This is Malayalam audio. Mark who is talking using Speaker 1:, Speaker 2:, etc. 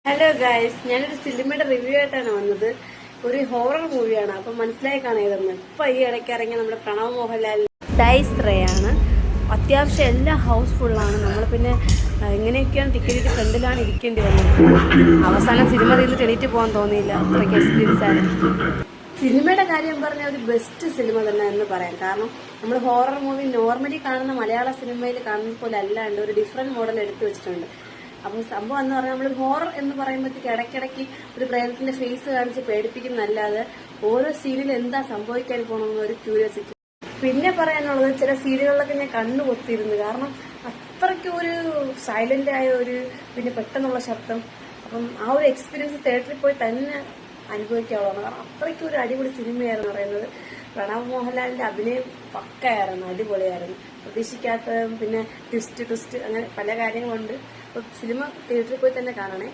Speaker 1: ഹലോ ഗൈസ്, ഞാനൊരു സിനിമയുടെ റിവ്യൂ ആയിട്ടാണ് വന്നത്. ഒരു ഹൊറർ മൂവിയാണ്. അപ്പൊ മനസ്സിലായി കാണുന്നത് ഇപ്പൊ ഈ ഇടയ്ക്ക് ഇറങ്ങിയ നമ്മുടെ പ്രണവ് മോഹൻലാൽ ഡൈസ്ത്രയാണ്. അത്യാവശ്യം എല്ലാം ഹൗസ്ഫുള്ളാണ്. നമ്മൾ പിന്നെ എങ്ങനെയൊക്കെയാണ് ടിക്കറ്റ് ഫ്രണ്ടിലാണ് ഇരിക്കേണ്ടി വന്നത്. അവസാനം സിനിമ തീർന്നിട്ട് എണീറ്റ് പോകാൻ തോന്നിയില്ല. അത്രയ്ക്ക് എക്സ്പീരിയൻസ് ആണ്. സിനിമയുടെ കാര്യം പറഞ്ഞാൽ ഒരു ബെസ്റ്റ് സിനിമ തന്നെ എന്ന് പറയാം. കാരണം നമ്മൾ ഹൊറർ മൂവി നോർമലി കാണുന്ന മലയാള സിനിമയിൽ കാണുന്ന പോലെ അല്ലാണ്ട് ഒരു ഡിഫറെന്റ് മോഡൽ എടുത്തു വെച്ചിട്ടുണ്ട്. അപ്പം സംഭവം എന്ന് പറഞ്ഞാൽ നമ്മൾ ഹൊറർ എന്ന് പറയുമ്പോഴത്തേക്ക് ഇടയ്ക്കിടയ്ക്ക് ഒരു പ്രേതത്തിന്റെ ഫേസ് കാണിച്ച് പേടിപ്പിക്കുന്നല്ലാതെ ഓരോ സീനിൽ എന്താ സംഭവിക്കാൻ പോകണമെന്ന് ഒരു ക്യൂരിയോസിറ്റി. പിന്നെ പറയാനുള്ളത്, ചില സീനുകളിലൊക്കെ ഞാൻ കണ്ണു പൊത്തിയിരുന്നു. കാരണം അത്രയ്ക്ക് ഒരു സൈലന്റ് ആയ ഒരു പിന്നെ പെട്ടെന്നുള്ള ശബ്ദം. അപ്പം ആ ഒരു എക്സ്പീരിയൻസ് തിയേറ്ററിൽ പോയി തന്നെ അനുഭവിക്കാവുള്ളതാണ്. കാരണം അത്രയ്ക്ക് ഒരു അടിപൊളി സിനിമയായിരുന്നു പറയുന്നത്. പ്രണവ് മോഹൻലാലിന്റെ അഭിനയം പക്കയായിരുന്നു, അടിപൊളിയായിരുന്നു. പ്രതീക്ഷിക്കാത്ത പിന്നെ ട്വിസ്റ്റ് അങ്ങനെ പല കാര്യങ്ങളുണ്ട്. അപ്പൊ സിനിമ തിയേറ്ററിൽ പോയി തന്നെ കാണണേ.